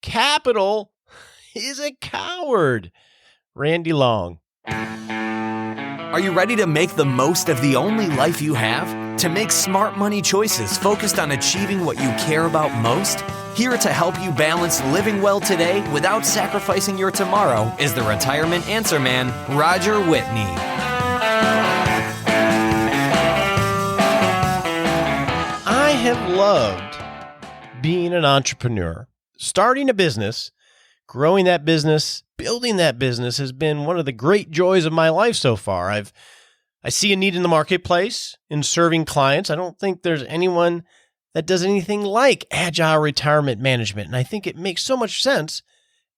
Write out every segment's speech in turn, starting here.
Capital is a coward. Randy Long. Are you ready to make the most of the only life you have? To make smart money choices focused on achieving what you care about most? Here to help you balance living well today without sacrificing your tomorrow is the retirement answer man, Roger Whitney. I have loved being an entrepreneur. Starting a business, growing that business, building that business has been one of the great joys of my life so far. I see a need in the marketplace in serving clients. I don't think there's anyone that does anything like agile retirement management, and I think it makes so much sense,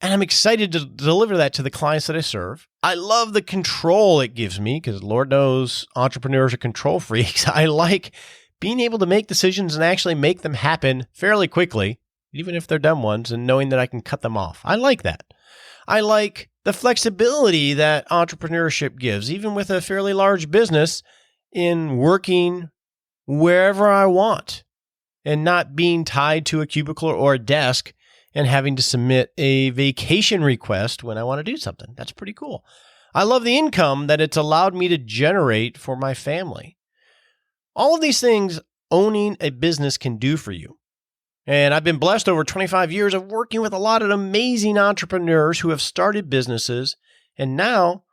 and I'm excited to deliver that to the clients that I serve. I love the control it gives me because Lord knows entrepreneurs are control freaks. I like being able to make decisions and actually make them happen fairly quickly, even if they're dumb ones, and knowing that I can cut them off. I like that. I like the flexibility that entrepreneurship gives, even with a fairly large business, in working wherever I want and not being tied to a cubicle or a desk and having to submit a vacation request when I want to do something. That's pretty cool. I love the income that it's allowed me to generate for my family. All of these things owning a business can do for you. And I've been blessed over 25 years of working with a lot of amazing entrepreneurs who have started businesses and now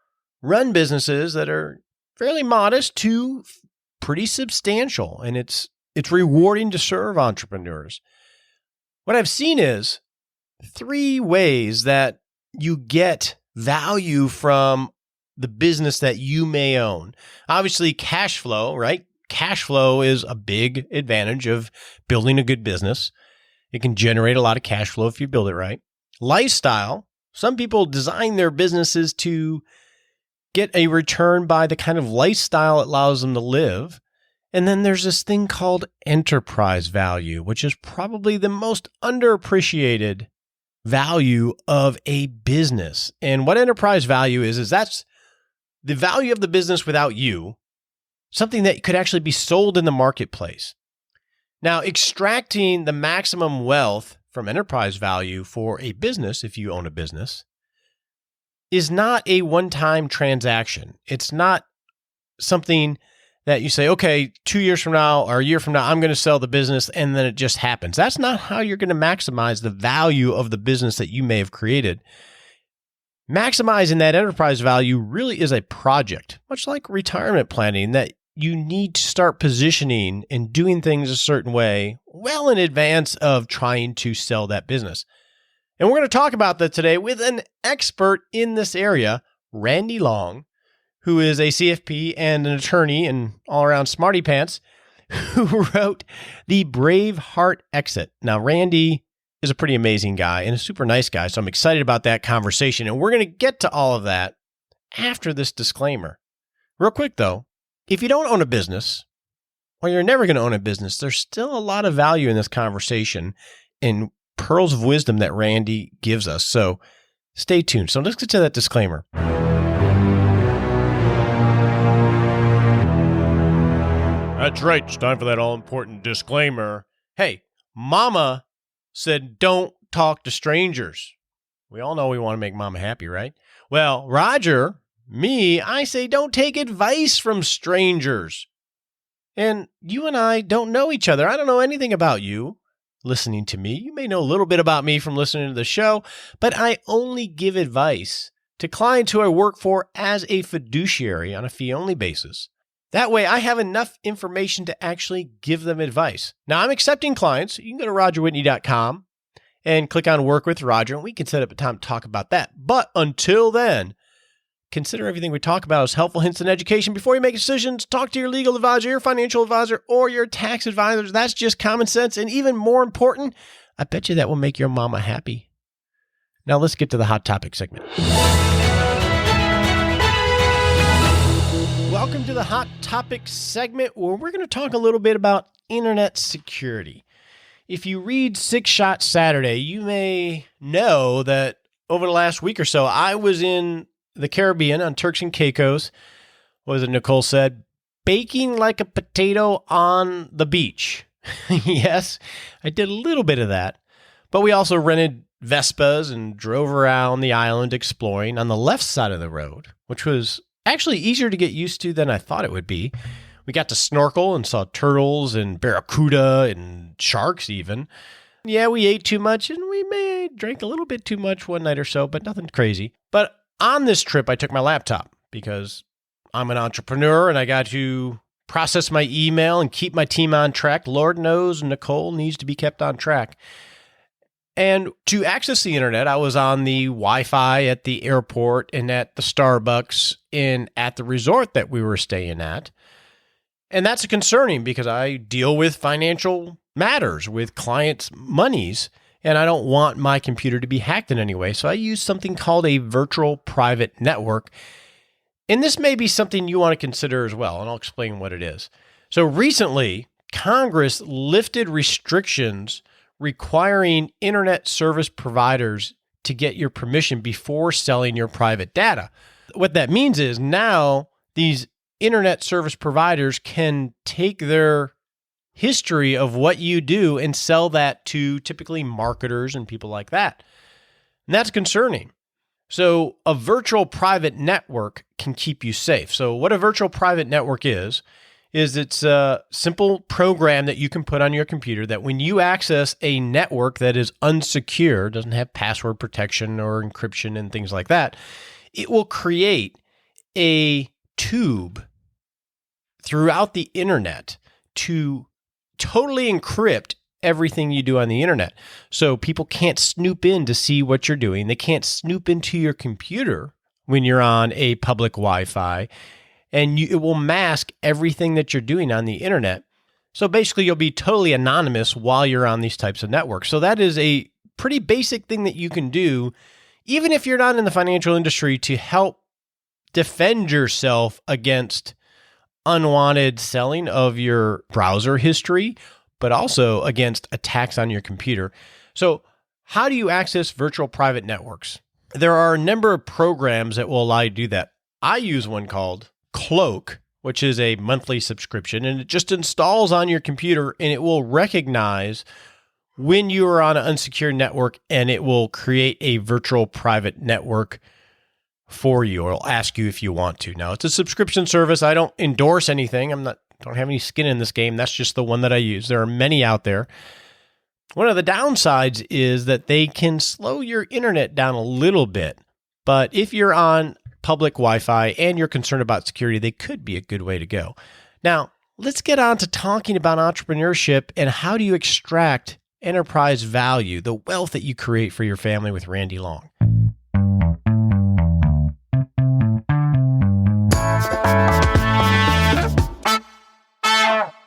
run businesses that are fairly modest to pretty substantial. And it's rewarding to serve entrepreneurs. What I've seen is 3 ways that you get value from the business that you may own. Obviously, cash flow, right? Cash flow is a big advantage of building a good business. It can generate a lot of cash flow if you build it right. Lifestyle. Some people design their businesses to get a return by the kind of lifestyle it allows them to live. And then there's this thing called enterprise value, which is probably the most underappreciated value of a business. And what enterprise value is that's the value of the business without you, something that could actually be sold in the marketplace. Now, extracting the maximum wealth from enterprise value for a business, if you own a business, is not a one-time transaction. It's not something that you say, okay, 2 years from now or a year from now, I'm going to sell the business, and then it just happens. That's not how you're going to maximize the value of the business that you may have created. Maximizing that enterprise value really is a project, much like retirement planning, that you need to start positioning and doing things a certain way well in advance of trying to sell that business. And we're going to talk about that today with an expert in this area, Randy Long, who is a CFP and an attorney and all-around smarty pants, who wrote The Brave Heart Exit. Now, Randy is a pretty amazing guy and a super nice guy, so I'm excited about that conversation. And we're going to get to all of that after this disclaimer. Real quick, though, if you don't own a business, or you're never going to own a business, there's still a lot of value in this conversation and pearls of wisdom that Randy gives us. So stay tuned. So let's get to that disclaimer. That's right. It's time for that all-important disclaimer. Hey, Mama said don't talk to strangers. We all know we want to make Mama happy, right? Well, Roger... I say don't take advice from strangers. And you and I don't know each other. I don't know anything about you listening to me. You may know a little bit about me from listening to the show, but I only give advice to clients who I work for as a fiduciary on a fee-only basis. That way, I have enough information to actually give them advice. Now, I'm accepting clients. You can go to rogerwhitney.com and click on Work with Roger, and we can set up a time to talk about that. But until then, consider everything we talk about as helpful hints and education. Before you make decisions, talk to your legal advisor, your financial advisor, or your tax advisor. That's just common sense. And even more important, I bet you that will make your mama happy. Now let's get to the hot topic segment. Welcome to the hot topic segment, where we're going to talk a little bit about internet security. If you read Six Shot Saturday, you may know that over the last week or so, I was in the Caribbean on Turks and Caicos. What was it Nicole said? Baking like a potato on the beach. Yes, I did a little bit of that. But we also rented Vespas and drove around the island exploring on the left side of the road, which was actually easier to get used to than I thought it would be. We got to snorkel and saw turtles and barracuda and sharks even. Yeah, we ate too much and we may have drank a little bit too much one night or so, but nothing crazy. But on this trip, I took my laptop because I'm an entrepreneur and I got to process my email and keep my team on track. Lord knows Nicole needs to be kept on track. And to access the internet, I was on the Wi-Fi at the airport and at the Starbucks and at the resort that we were staying at. And that's concerning because I deal with financial matters with clients' monies, and I don't want my computer to be hacked in any way. So I use something called a virtual private network. And this may be something you want to consider as well, and I'll explain what it is. So recently, Congress lifted restrictions requiring internet service providers to get your permission before selling your private data. What that means is now these internet service providers can take their history of what you do and sell that to typically marketers and people like that. And that's concerning. So a virtual private network can keep you safe. So what a virtual private network is it's a simple program that you can put on your computer that when you access a network that is unsecure, doesn't have password protection or encryption and things like that, it will create a tube throughout the internet to totally encrypt everything you do on the internet. So people can't snoop in to see what you're doing. They can't snoop into your computer when you're on a public Wi-Fi, and it will mask everything that you're doing on the internet. So basically, you'll be totally anonymous while you're on these types of networks. So that is a pretty basic thing that you can do, even if you're not in the financial industry, to help defend yourself against unwanted selling of your browser history, but also against attacks on your computer. So how do you access virtual private networks? There are a number of programs that will allow you to do that. I use one called Cloak, which is a monthly subscription, and it just installs on your computer and it will recognize when you are on an unsecured network and it will create a virtual private network for you, or it'll ask you if you want to. Now, it's a subscription service. I don't endorse anything. Don't have any skin in this game. That's just the one that I use. There are many out there. One of the downsides is that they can slow your internet down a little bit. But if you're on public Wi-Fi and you're concerned about security, they could be a good way to go. Now, let's get on to talking about entrepreneurship and how do you extract enterprise value, the wealth that you create for your family with Randy Long.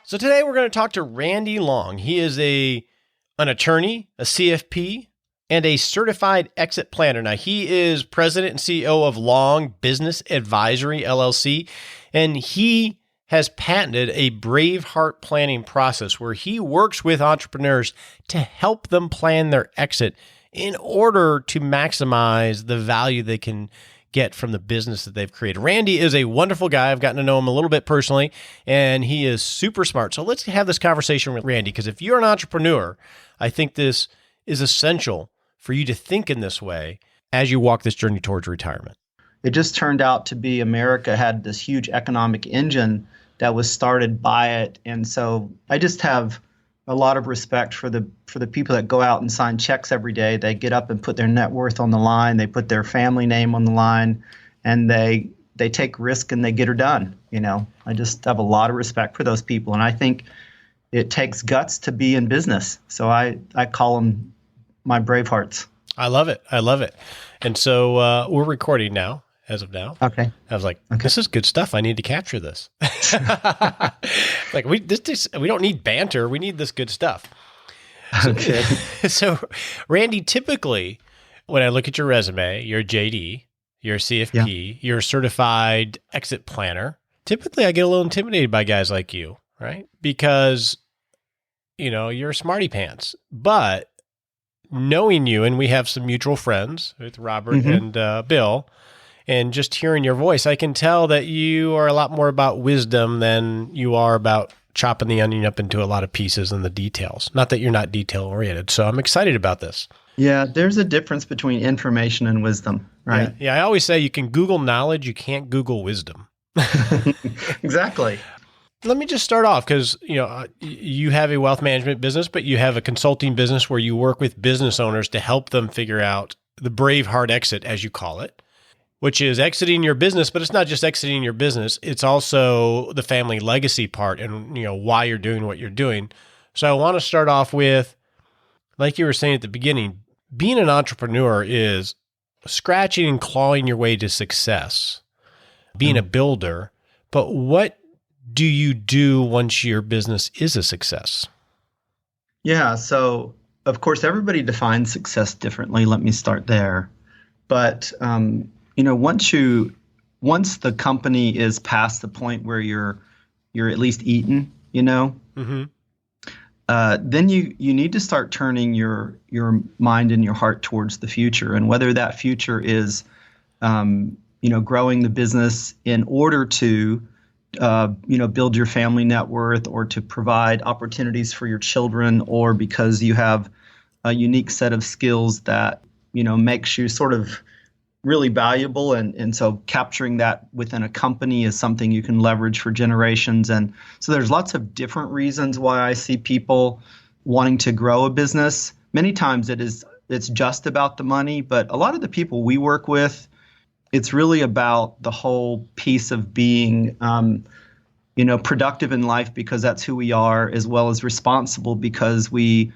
So today we're going to talk to Randy Long. He is an attorney, a CFP, and a certified exit planner. Now, he is president and CEO of Long Business Advisory, LLC, and he has patented a Braveheart planning process where he works with entrepreneurs to help them plan their exit in order to maximize the value they can get from the business that they've created. Randy is a wonderful guy. I've gotten to know him a little bit personally, and he is super smart. So let's have this conversation with Randy, because if you're an entrepreneur, I think this is essential for you to think in this way as you walk this journey towards retirement. It just turned out to be America had this huge economic engine that was started by it. And so I just have a lot of respect for the people that go out and sign checks every day. They get up and put their net worth on the line. They put their family name on the line, and they take risk and they get her done. You know, I just have a lot of respect for those people. And I think it takes guts to be in business. So I call them my Bravehearts. I love it. I love it. And so we're recording now, as of now. Okay. I was like, This is good stuff. I need to capture this. Like we don't need banter. We need this good stuff. Okay. So Randy, typically when I look at your resume, you're a JD, you're a CFP, you're a certified exit planner. Typically I get a little intimidated by guys like you, right? Because, you know, you're a smarty pants. But knowing you, and we have some mutual friends with Robert and Bill, and just hearing your voice, I can tell that you are a lot more about wisdom than you are about chopping the onion up into a lot of pieces and the details. Not that you're not detail oriented. So I'm excited about this. Yeah, there's a difference between information and wisdom, Yeah. right? Yeah. I always say you can Google knowledge, you can't Google wisdom. Exactly. Let me just start off because, you have a wealth management business, but you have a consulting business where you work with business owners to help them figure out the brave hard exit, as you call it, which is exiting your business, but it's not just exiting your business. It's also the family legacy part and, why you're doing what you're doing. So I want to start off with, like you were saying at the beginning, being an entrepreneur is scratching and clawing your way to success, being a builder. But what do you do once your business is a success? Yeah. So, of course, everybody defines success differently. Let me start there. But once the company is past the point where you're at least eaten, Mm-hmm. then you need to start turning your mind and your heart towards the future, and whether that future is growing the business in order to build your family net worth, or to provide opportunities for your children, or because you have a unique set of skills that makes you sort of really valuable, and so capturing that within a company is something you can leverage for generations. And so there's lots of different reasons why I see people wanting to grow a business. Many times it's just about the money, but a lot of the people we work with, it's really about the whole piece of being productive in life, because that's who we are, as well as responsible because we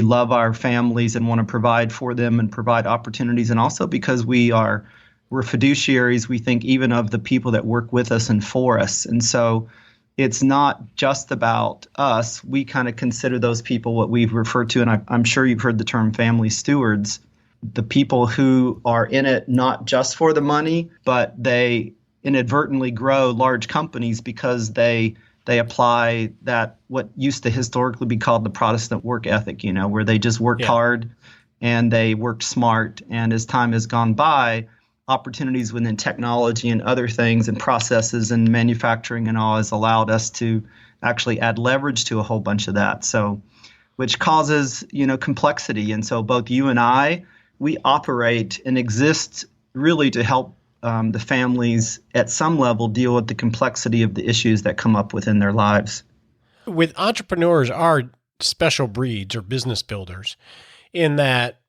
love our families and want to provide for them and provide opportunities. And also because we're fiduciaries, we think even of the people that work with us and for us. And so it's not just about us. We kind of consider those people what we've referred to, and I'm sure you've heard the term family stewards, the people who are in it not just for the money, but they inadvertently grow large companies because they apply that, what used to historically be called the Protestant work ethic, where they just worked hard and they worked smart. And as time has gone by, opportunities within technology and other things and processes and manufacturing and all has allowed us to actually add leverage to a whole bunch of that. So, which causes, complexity. And so both you and I, we operate and exist really to help the families at some level deal with the complexity of the issues that come up within their lives. With entrepreneurs are special breeds or business builders in that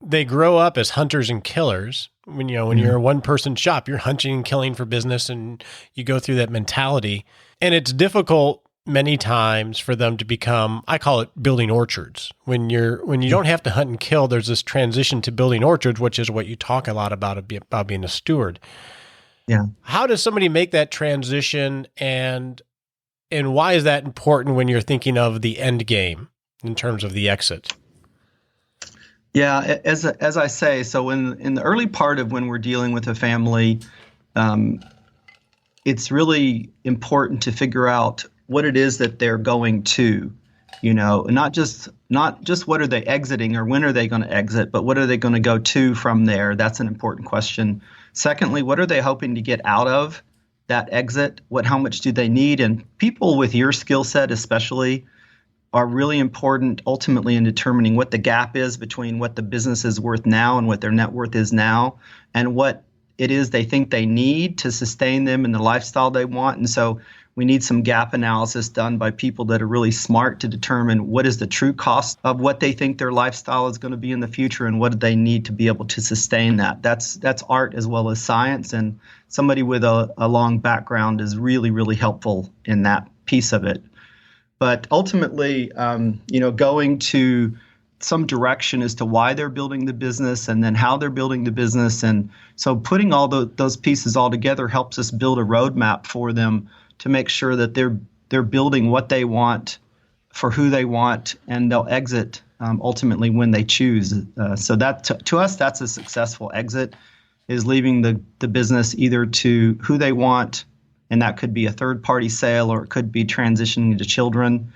they grow up as hunters and killers. When you're a one-person shop, you're hunting and killing for business, and you go through that mentality. And it's difficult many times for them to become, I call it building orchards. When you don't have to hunt and kill, there's this transition to building orchards, which is what you talk a lot about being a steward. Yeah. How does somebody make that transition, and why is that important when you're thinking of the end game in terms of the exit? Yeah, as I say, so in the early part of when we're dealing with a family, it's really important to figure out what it is that they're going to, not just what are they exiting or when are they going to exit, but what are they going to go to from there? That's an important question. Secondly, what are they hoping to get out of that exit? How much do they need? And people with your skill set especially are really important ultimately in determining what the gap is between what the business is worth now and what their net worth is now, and what it is they think they need to sustain them in the lifestyle they want. And so we need some gap analysis done by people that are really smart to determine what is the true cost of what they think their lifestyle is going to be in the future, and what do they need to be able to sustain that. That's art as well as science, and somebody with a long background is really, really helpful in that piece of it. But ultimately, going to some direction as to why they're building the business and then how they're building the business. And so putting all those pieces all together helps us build a roadmap for them to make sure that they're building what they want for who they want, and they'll exit ultimately when they choose. So that to us, that's a successful exit, is leaving the business either to who they want, and that could be a third-party sale, or it could be transitioning to children,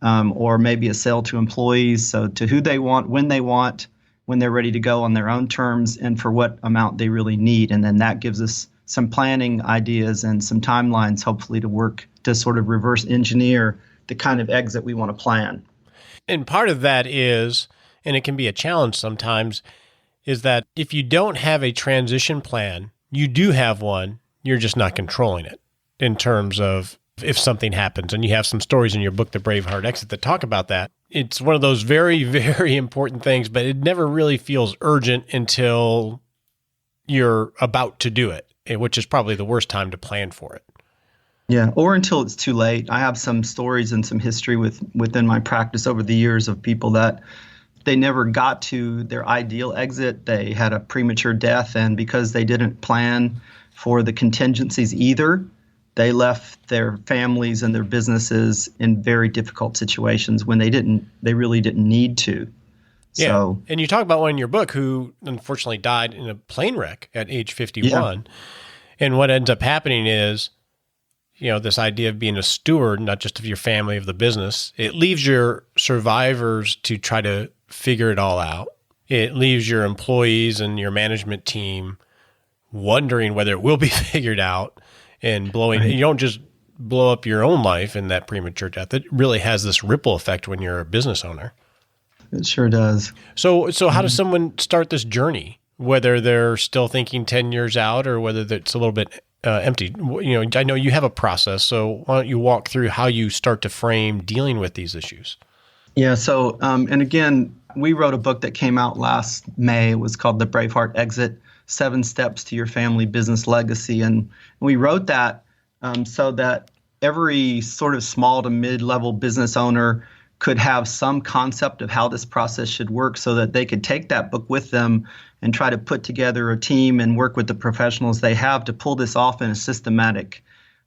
or maybe a sale to employees. So to who they want, when they're ready to go on their own terms, and for what amount they really need. And then that gives us some planning ideas and some timelines, hopefully, to work to sort of reverse engineer the kind of exit we want to plan. And part of that is, and it can be a challenge sometimes, is that if you don't have a transition plan, you do have one, you're just not controlling it in terms of if something happens. And you have some stories in your book, The Braveheart Exit, that talk about that. It's one of those very, very important things, but it never really feels urgent until you're about to do it, which is probably the worst time to plan for it. Yeah, or until it's too late. I have some stories and some history within my practice over the years of people that they never got to their ideal exit. They had a premature death, and because they didn't plan for the contingencies either, they left their families and their businesses in very difficult situations when they really didn't need to. Yeah. So, and you talk about one in your book who unfortunately died in a plane wreck at age 51. Yeah. And what ends up happening is, this idea of being a steward, not just of your family, of the business, it leaves your survivors to try to figure it all out. It leaves your employees and your management team wondering whether it will be figured out and blowing. Right. You don't just blow up your own life in that premature death. It really has this ripple effect when you're a business owner. It sure does. So how does someone start this journey, whether they're still thinking 10 years out or whether it's a little bit empty? I know you have a process, so why don't you walk through how you start to frame dealing with these issues? Yeah. So, and again, we wrote a book that came out last May. It was called The Braveheart Exit: 7 Steps to Your Family Business Legacy. And we wrote that so that every sort of small to mid-level business owner could have some concept of how this process should work so that they could take that book with them and try to put together a team and work with the professionals they have to pull this off in a systematic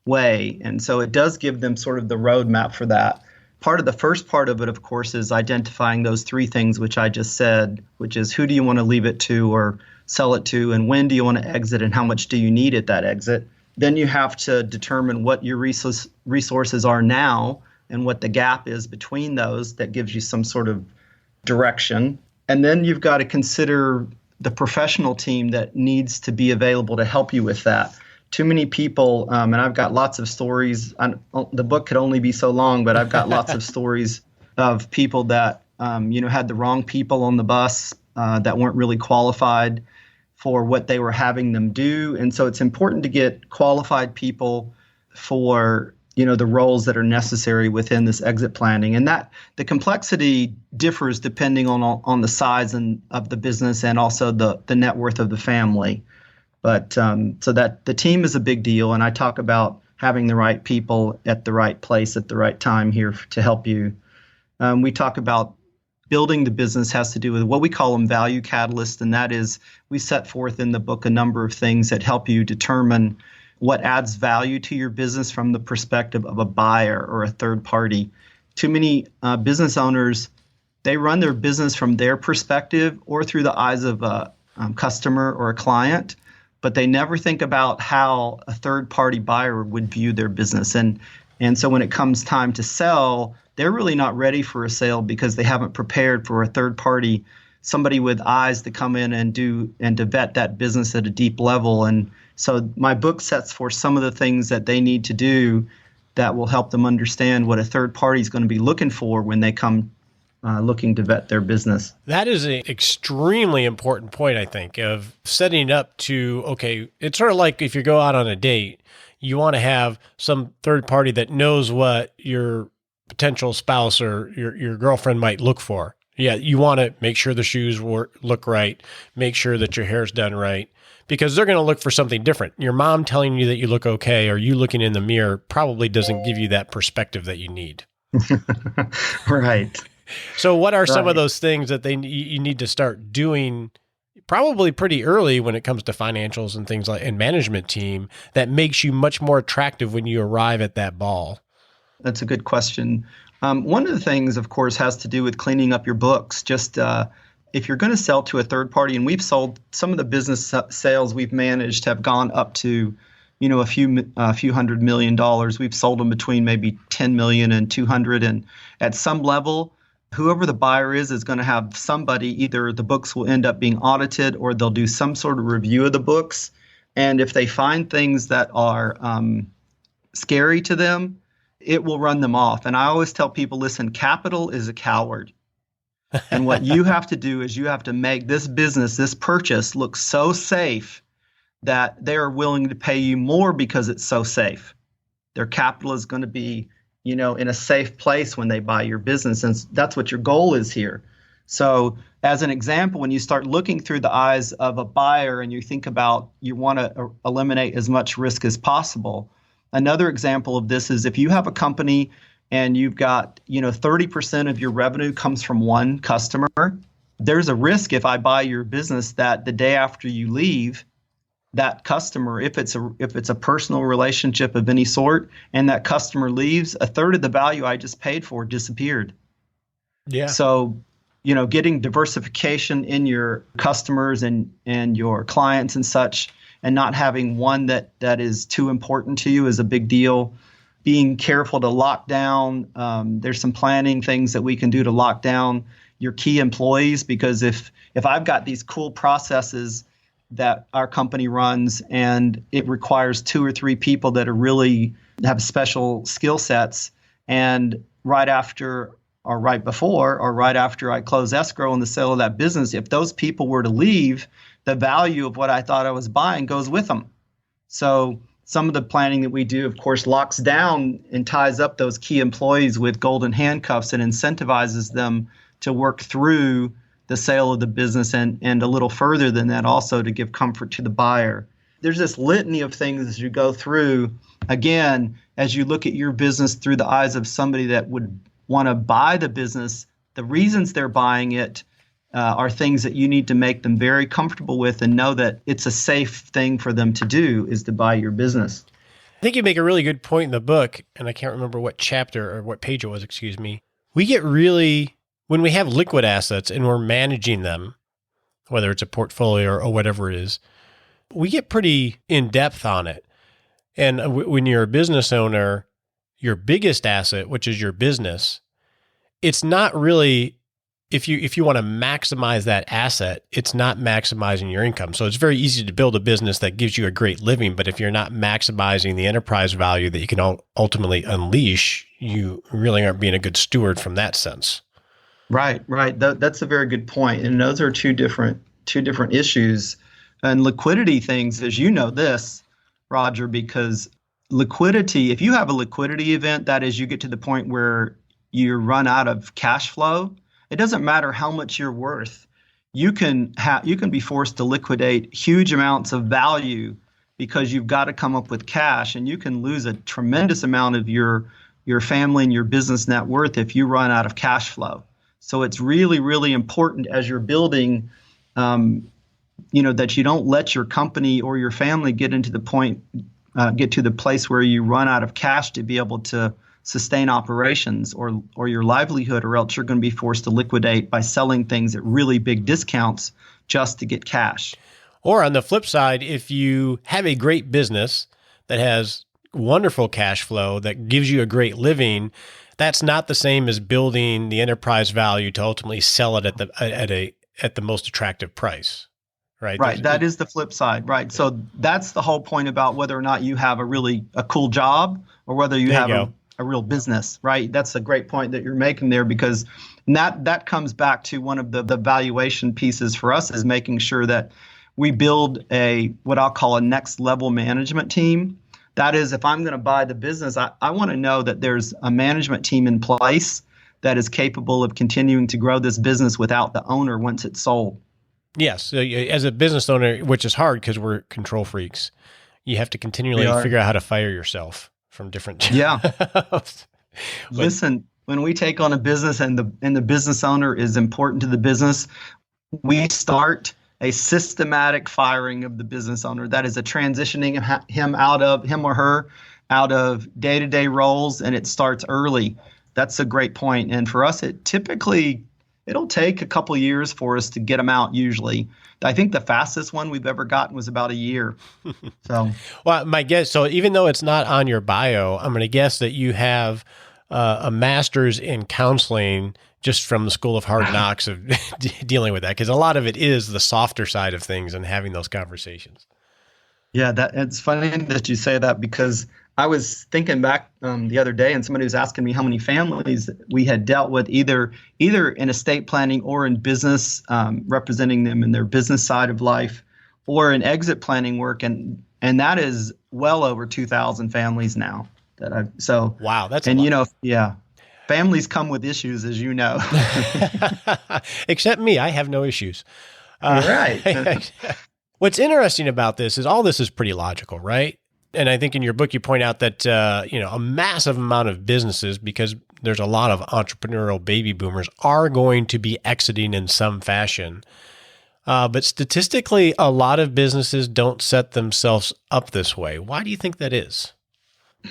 way. And so it does give them sort of the roadmap for that. The first part of it, of course, is identifying those 3 things, which I just said, which is who do you want to leave it to or sell it to, and when do you want to exit, and how much do you need at that exit. Then you have to determine what your resources are now and what the gap is between those. That gives you some sort of direction. And then you've got to consider the professional team that needs to be available to help you with that. Too many people, and I've got lots of stories. The book could only be so long, but I've got lots of stories of people that had the wrong people on the bus that weren't really qualified for what they were having them do. And so it's important to get qualified people for the roles that are necessary within this exit planning. And that the complexity differs depending on the size of the business and also the net worth of the family. But so that the team is a big deal. And I talk about having the right people at the right place at the right time here to help you. We talk about building the business has to do with what we call them value catalysts. And that is, we set forth in the book a number of things that help you determine what adds value to your business from the perspective of a buyer or a third party. Too many business owners, they run their business from their perspective or through the eyes of a customer or a client, but they never think about how a third party buyer would view their business. And so when it comes time to sell, they're really not ready for a sale because they haven't prepared for a third party, somebody with eyes to come in and to vet that business at a deep level. And so my book sets forth some of the things that they need to do that will help them understand what a third party is going to be looking for when they come looking to vet their business. That is an extremely important point, I think, of setting it up to, okay, it's sort of like if you go out on a date, you want to have some third party that knows what your potential spouse or your girlfriend might look for. Yeah, you want to make sure the shoes look right, make sure that your hair's done right, because they're going to look for something different. Your mom telling you that you look okay or you looking in the mirror probably doesn't give you that perspective that you need. Right. So what are some of those things that you need to start doing probably pretty early when it comes to financials and things like and management team that makes you much more attractive when you arrive at that ball? That's a good question. One of the things, of course, has to do with cleaning up your books. Just if you're going to sell to a third party, and we've sold some of the business sales we've managed have gone up to, a few $100 million. We've sold them between maybe 10 million and 200. And at some level, whoever the buyer is going to have somebody, either the books will end up being audited or they'll do some sort of review of the books. And if they find things that are scary to them, it will run them off. And I always tell people, listen, capital is a coward. And what you have to do is you have to make this business, this purchase, look so safe that they're willing to pay you more because it's so safe. Their capital is going to be, in a safe place when they buy your business. And that's what your goal is here. So as an example, when you start looking through the eyes of a buyer and you think about you want to eliminate as much risk as possible, another example of this is if you have a company and you've got, 30% of your revenue comes from one customer, there's a risk if I buy your business that the day after you leave, that customer, if it's a personal relationship of any sort, and that customer leaves, a third of the value I just paid for disappeared. Yeah. So, getting diversification in your customers and your clients and such, and not having one that is too important to you is a big deal. Being careful to lock down. There's some planning things that we can do to lock down your key employees, because if I've got these cool processes that our company runs and it requires 2 or 3 people that are really have special skill sets, and right after or right before or right after I close escrow on the sale of that business, if those people were to leave, the value of what I thought I was buying goes with them. So some of the planning that we do, of course, locks down and ties up those key employees with golden handcuffs and incentivizes them to work through the sale of the business and a little further than that also to give comfort to the buyer. There's this litany of things as you go through. Again, as you look at your business through the eyes of somebody that would want to buy the business, the reasons they're buying it are things that you need to make them very comfortable with and know that it's a safe thing for them to do, is to buy your business. I think you make a really good point in the book, and I can't remember what chapter or what page it was, excuse me. We get really, when we have liquid assets and we're managing them, whether it's a portfolio or whatever it is, we get pretty in depth on it. And when you're a business owner, your biggest asset, which is your business, it's not really, if you want to maximize that asset, it's not maximizing your income. So it's very easy to build a business that gives you a great living, but if you're not maximizing the enterprise value that you can ultimately unleash, you really aren't being a good steward from that sense. Right. That's a very good point. And those are two different issues. And liquidity things, as you know this, Roger, because liquidity, if you have a liquidity event, that is, you get to the point where you run out of cash flow, it doesn't matter how much you're worth. You can be forced to liquidate huge amounts of value because you've got to come up with cash, and you can lose a tremendous amount of your family and your business net worth if you run out of cash flow. So it's really, really important as you're building, that you don't let your company or your family get to the place where you run out of cash to be able to sustain operations or your livelihood, or else you're going to be forced to liquidate by selling things at really big discounts just to get cash. Or on the flip side, if you have a great business that has wonderful cash flow that gives you a great living, that's not the same as building the enterprise value to ultimately sell it at the most attractive price. Right. Right. That is the flip side. Right. So that's the whole point about whether or not you have a cool job or whether you have a real business. Right. That's a great point that you're making there, because that comes back to one of the valuation pieces for us, is making sure that we build what I'll call a next level management team. That is, if I'm going to buy the business, I want to know that there's a management team in place that is capable of continuing to grow this business without the owner once it's sold. Yes. So as a business owner, which is hard because we're control freaks, you have to continually figure out how to fire yourself from different jobs. Yeah. Listen, when we take on a business and the business owner is important to the business, we start a systematic firing of the business owner. That is a transitioning him or her out of day-to-day roles, and it starts early. That's a great point. And for us, it'll take a couple years for us to get them out usually. I think the fastest one we've ever gotten was about a year. So, well, my guess, so even though it's not on your bio, I'm going to guess that you have a master's in counseling just from the School of Hard Knocks of dealing with that, because a lot of it is the softer side of things and having those conversations. Yeah, it's funny that you say that, because I was thinking back the other day, and somebody was asking me how many families we had dealt with, either in estate planning or in business, representing them in their business side of life, or in exit planning work, and that is well over 2,000 families now that I've so. Wow, that's a And lot. yeah, families come with issues, as you know. Except me, I have no issues. Right. What's interesting about this is all this is pretty logical, right? And I think in your book you point out that a massive amount of businesses, because there's a lot of entrepreneurial baby boomers, are going to be exiting in some fashion. But statistically, a lot of businesses don't set themselves up this way. Why do you think that is?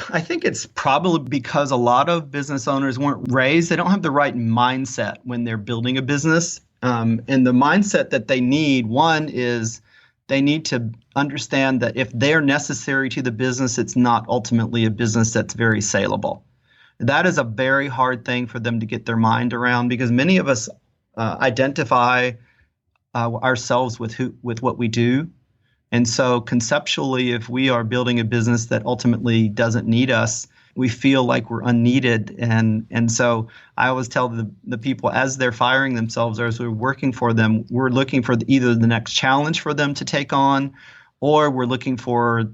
I think it's probably because a lot of business owners weren't raised, they don't have the right mindset when they're building a business. And the mindset that they need, one is they need to understand that if they're necessary to the business, it's not ultimately a business that's very saleable. That is a very hard thing for them to get their mind around, because many of us identify ourselves with what we do. And so conceptually, if we are building a business that ultimately doesn't need us, we feel like we're unneeded. And so I always tell the people, as they're firing themselves or as we're working for them, we're looking for either the next challenge for them to take on, or we're looking for,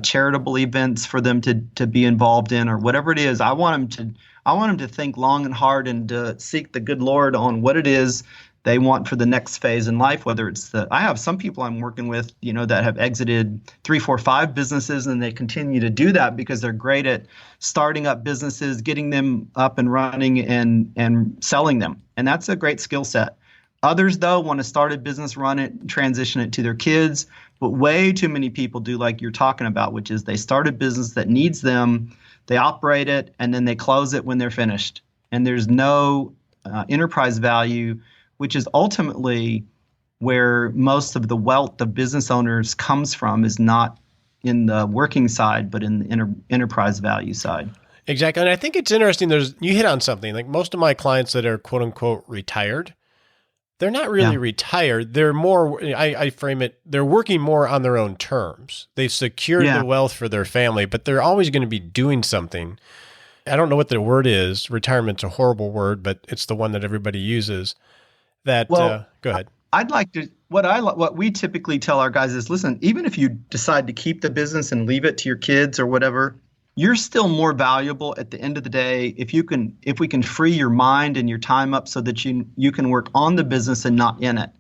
charitable events for them to be involved in, or whatever it is. I want them to think long and hard and to seek the good Lord on what it is they want for the next phase in life, whether it's I have some people I'm working with, that have exited 3, 4, 5 businesses, and they continue to do that because they're great at starting up businesses, getting them up and running, and selling them. And that's a great skill set. Others, though, want to start a business, run it, transition it to their kids. But way too many people do like you're talking about, which is they start a business that needs them, they operate it, and then they close it when they're finished. And there's no enterprise value, which is ultimately where most of the wealth of business owners comes from, is not in the working side, but in the enterprise value side. Exactly. And I think it's interesting. You hit on something. Like most of my clients that are quote unquote retired, they're not really retired. They're more, I frame it, they're working more on their own terms. They've secured the wealth for their family, but they're always going to be doing something. I don't know what the word is. Retirement's a horrible word, but it's the one that everybody uses. Go ahead. I'd like to, what we typically tell our guys is, listen, even if you decide to keep the business and leave it to your kids or whatever, you're still more valuable at the end of the day if we can free your mind and your time up so that you can work on the business and not in it.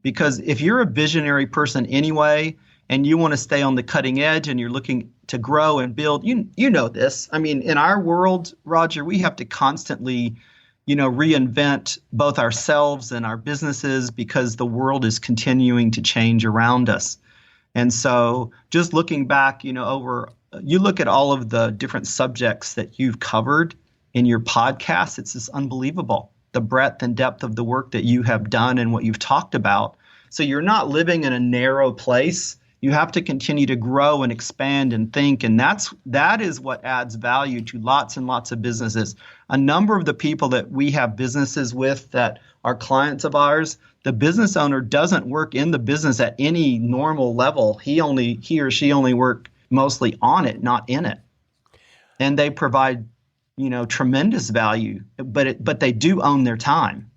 Because if you're a visionary person anyway, and you want to stay on the cutting edge and you're looking to grow and build, you know this. I mean, in our world, Roger, we have to constantly reinvent both ourselves and our businesses because the world is continuing to change around us. And so just looking back, you look at all of the different subjects that you've covered in your podcast, it's just unbelievable, the breadth and depth of the work that you have done and what you've talked about. So you're not living in a narrow place. You have to continue to grow and expand and think. And that is what adds value to lots and lots of businesses. A number of the people that we have businesses with that are clients of ours, the business owner doesn't work in the business at any normal level. He or she only work mostly on it, not in it. And they provide, tremendous value, but they do own their time.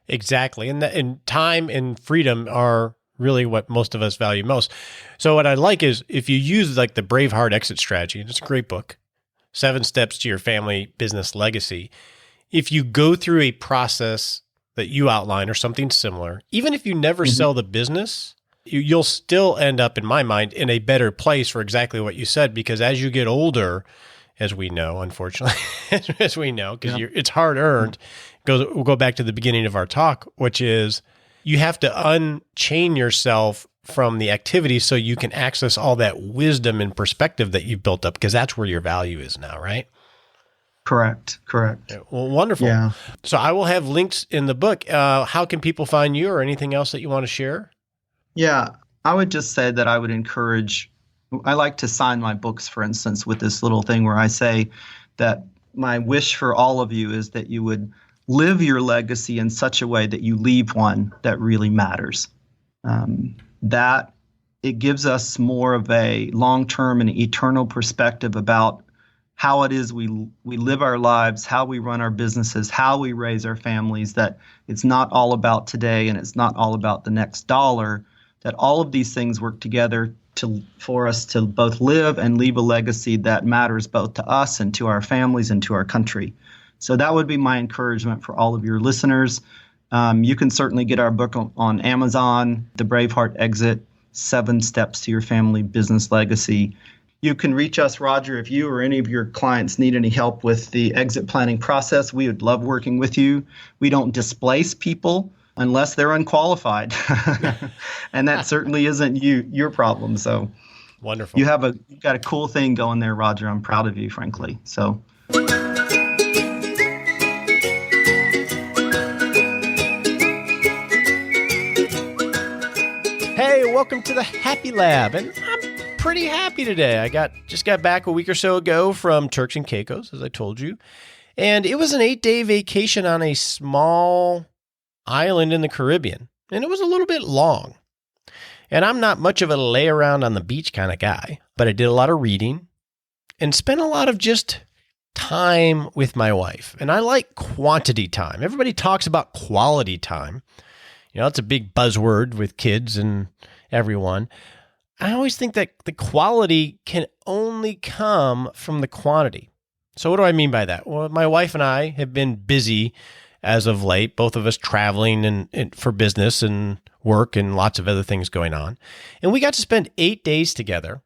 Exactly. And time and freedom are really what most of us value most. So what I like is if you use like the Braveheart exit strategy, and it's a great book, 7 Steps to Your Family Business Legacy. If you go through a process that you outline or something similar, even if you never sell the business, you'll still end up, in my mind, in a better place for exactly what you said, because as you get older, as we know, unfortunately, as we know, because it's hard earned. We'll go back to the beginning of our talk, which is you have to unchain yourself from the activity so you can access all that wisdom and perspective that you've built up, because that's where your value is now, right? Correct. Yeah, well, wonderful. Yeah. So I will have links in the book. How can people find you or anything else that you want to share? Yeah, I would just say that I would encourage, I like to sign my books, for instance, with this little thing where I say that my wish for all of you is that you would live your legacy in such a way that you leave one that really matters. That it gives us more of a long-term and eternal perspective about how it is we live our lives, how we run our businesses, how we raise our families, that it's not all about today and it's not all about the next dollar, that all of these things work together for us to both live and leave a legacy that matters both to us and to our families and to our country. So that would be my encouragement for all of your listeners. You can certainly get our book on Amazon, The Braveheart Exit, 7 Steps to Your Family Business Legacy. You can reach us, Roger, if you or any of your clients need any help with the exit planning process. We would love working with you. We don't displace people unless they're unqualified. And that certainly isn't your problem. So wonderful. You've got a cool thing going there, Roger. I'm proud of you, frankly. So hey, welcome to the Happy Lab. And I'm pretty happy today. I just got back a week or so ago from Turks and Caicos, as I told you. And it was an 8-day vacation on a small island in the Caribbean. And it was a little bit long. And I'm not much of a lay around on the beach kind of guy, but I did a lot of reading and spent a lot of just time with my wife. And I like quantity time. Everybody talks about quality time. You know, it's a big buzzword with kids and everyone. I always think that the quality can only come from the quantity. So what do I mean by that? Well, my wife and I have been busy as of late, both of us traveling and for business and work and lots of other things going on. And we got to spend 8 days together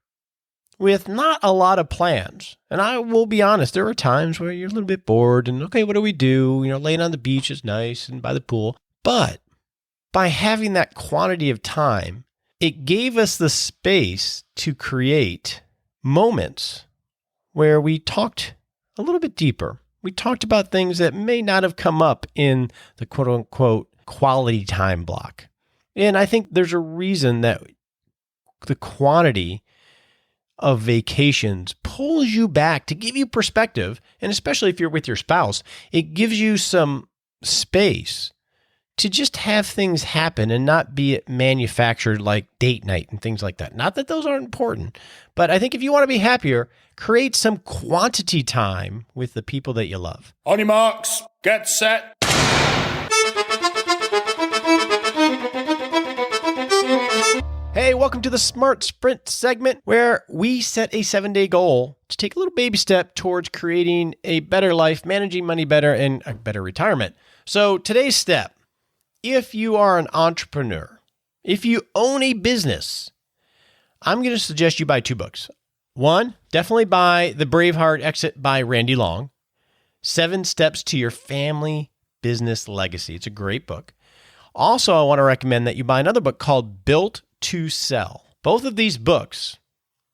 with not a lot of plans. And I will be honest, there are times where you're a little bit bored and, okay, what do we do? You know, laying on the beach is nice and by the pool. But by having that quantity of time, it gave us the space to create moments where we talked a little bit deeper. We talked about things that may not have come up in the quote unquote quality time block. And I think there's a reason that the quantity of vacations pulls you back to give you perspective. And especially if you're with your spouse, it gives you some space to just have things happen and not be manufactured like date night and things like that. Not that those aren't important, but I think if you want to be happier, create some quantity time with the people that you love. On your marks, get set. Hey, welcome to the Smart Sprint segment where we set a 7-day goal to take a little baby step towards creating a better life, managing money better, and a better retirement. So today's step, if you are an entrepreneur, if you own a business, I'm going to suggest you buy 2 books. One, definitely buy The Braveheart Exit by Randy Long, 7 Steps to Your Family Business Legacy. It's a great book. Also, I want to recommend that you buy another book called Built to Sell. Both of these books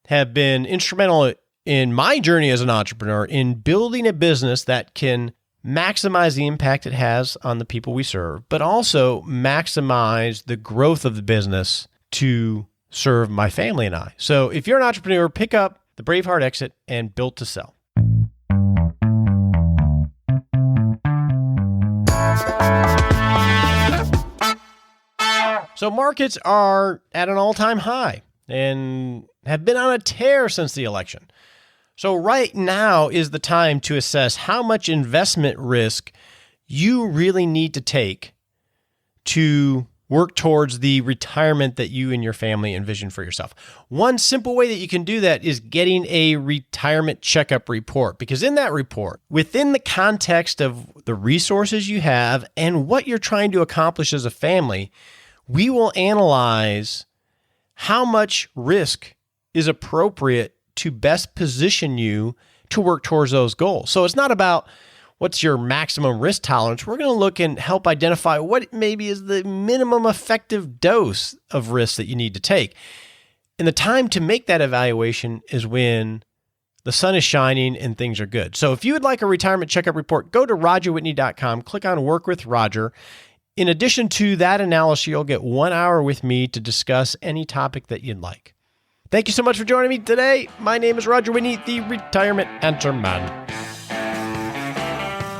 have been instrumental in my journey as an entrepreneur in building a business that can maximize the impact it has on the people we serve, but also maximize the growth of the business to serve my family and I. So if you're an entrepreneur, pick up The Braveheart Exit and Built to Sell. So markets are at an all-time high and have been on a tear since the election. So right now is the time to assess how much investment risk you really need to take to work towards the retirement that you and your family envision for yourself. One simple way that you can do that is getting a retirement checkup report, because in that report, within the context of the resources you have and what you're trying to accomplish as a family, we will analyze how much risk is appropriate to best position you to work towards those goals. So it's not about what's your maximum risk tolerance. We're going to look and help identify what maybe is the minimum effective dose of risk that you need to take. And the time to make that evaluation is when the sun is shining and things are good. So if you would like a retirement checkup report, go to rogerwhitney.com, click on Work with Roger. In addition to that analysis, you'll get 1 hour with me to discuss any topic that you'd like. Thank you so much for joining me today. My name is Roger Whitney, the Retirement Answer Man.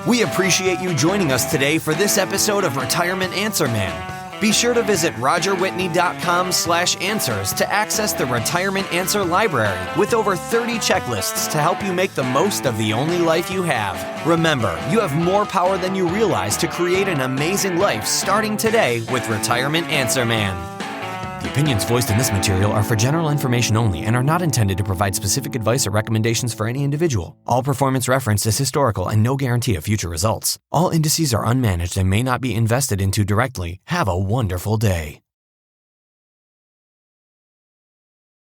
We appreciate you joining us today for this episode of Retirement Answer Man. Be sure to visit rogerwhitney.com/answers to access the Retirement Answer Library with over 30 checklists to help you make the most of the only life you have. Remember, you have more power than you realize to create an amazing life starting today with Retirement Answer Man. The opinions voiced in this material are for general information only and are not intended to provide specific advice or recommendations for any individual. All performance referenced is historical and no guarantee of future results. All indices are unmanaged and may not be invested into directly. Have a wonderful day.